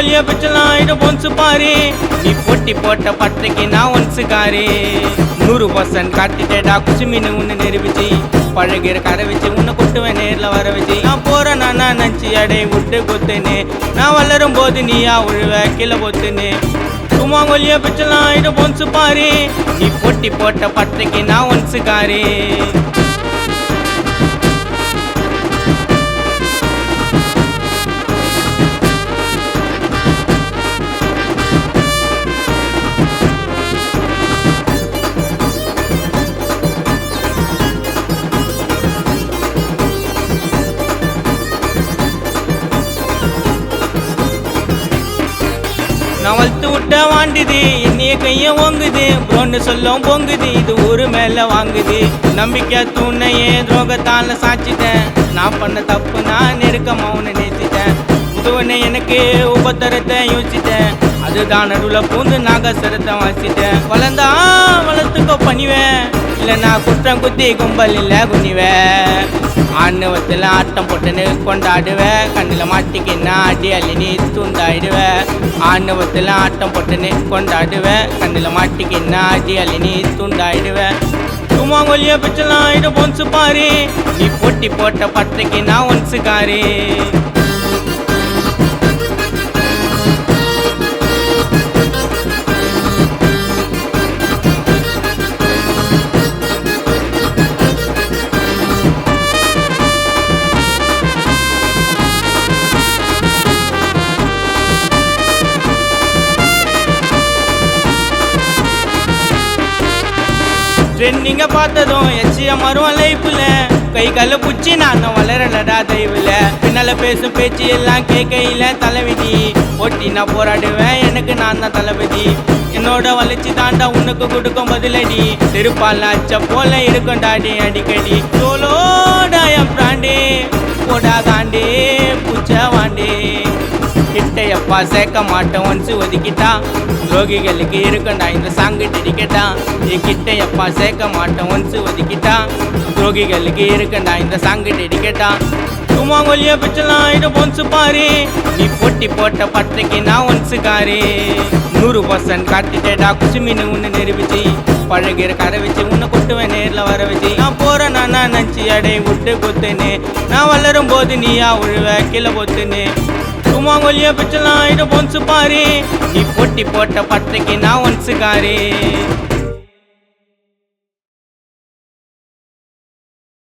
ஒலிய பிச்சலாம் இது பொன்சு பாரு நீ பொட்டி போட்ட பட்டைக்கு நான் ஒன்சுக்காரு 100% காட்டிட்டேடா குச்சி மீன் உன்னை நிரூபிச்சு பழகிற கரை வச்சு உன்னை கொட்டுவேன் நேரில் வர வச்சு நான் போறேன் நான் நினச்சி அடை விட்டு கொத்துன்னு நான் வளரும் போது நீயா உழுவ கீழே பொத்துன்னு சும்மா ஒலிய பிச்சலாம் இது பொன்சு பாரு நீ பொட்டி போட்ட பட்டைக்கு நான் ஒன்சுக்காரு நான் வளர்த்து விட்ட வாண்டுது என்னைய கைய ஓங்குது ப்ரோன்னு சொல்லும் பொங்குது இது ஊரு மேல வாங்குது நம்பிக்கை துணையே துரோகத்தால சாச்சிட்டேன் நான் பண்ண தப்பு நான் நெருக்கமா உன்னை நேசிட்டேன் புதுவனை எனக்கு உபத்தரத்தை யோசிச்சிட்டேன் அதுதான் நடுவில் பூந்து நாகசரத்தை வாசிட்டேன் வளர்ந்தா வளர்த்துக்கோ பண்ணிவேன் இல்லை நான் குற்றம் குத்தி கும்பல் இல்லை குனிவேன் ஆணவத்தில் ஆட்டம் போட்டுன்னு கொண்டாடுவேன் கண்ணில் மாட்டிக்கின்னா அடி அள்ளி நீ தூண்டாயிடுவேன் ஆணவத்தில் ஆட்டம் போட்டுன்னு கொண்டாடுவேன் கண்ணில் மாட்டிக்கின்னா அடி அள்ளி நீ தூண்டாயிடுவேன் சும்மா ஒலிய பிச்சலாம் இது பொன்சு பாரு நீ பொட்டி போட்ட பட்டைக்கு நான் ஒன்சுக்காரு ட்ரெண்டிங்க பார்த்ததும் எச்சிய மருவம் லைஃப்ல கை கல்ல புச்சி நான் வளரலடா தெய்வில் பின்னால பேசும் பேச்சு எல்லாம் கேட்கையில தலைவிதி ஒட்டி நான் போராடுவேன் எனக்கு நான் தான் தளபதி என்னோட வளர்ச்சி தாண்டா உனக்கு கொடுக்கும் பதிலடி திருப்பால் அச்ச போல இருக்கும் டாடி அடிக்கடி சோலோடா என் பிராண்டே போடா காண்டே பூச்ச வாண்டே கிட்டையப்பா சேர்க்க மாட்டேன் ஒன்சு ஒதுக்கிட்டா துரோகிகளுக்கு இருக்குண்டா இந்த சாங்கு டிக்கெட்டா நீ கிட்டையப்பா சேர்க்க மாட்டேன் ஒன்சு ஒதுக்கிட்டா துரோகிகளுக்கு இருக்குண்டா இந்த சாங்கு டிக்கெட்டா சும்மா ஒலிய பிச்சலாம் இது பொன்சு பாரு நீ பொட்டி போட்ட பட்டைக்கு நான் ஒன்சுக்காரு 100% காட்டிட்டேடா குச்சி மீன் உன்னை நிரூபிச்சு பழகிற கரை வச்சு உன்னை கொட்டுவேன் நேரில் வர வச்சு நான் போறேன் நான் நினச்சி அடை விட்டு கொத்துன்னு நான் வளரும் போது நீயா உழுவ கீழே பொத்துன்னு சும்மா ஒலிய பிச்சலாம் இது பொன்சு பாரு நீ பொட்டி போட்ட பட்டைக்கு நான் ஒன்சுக்காரு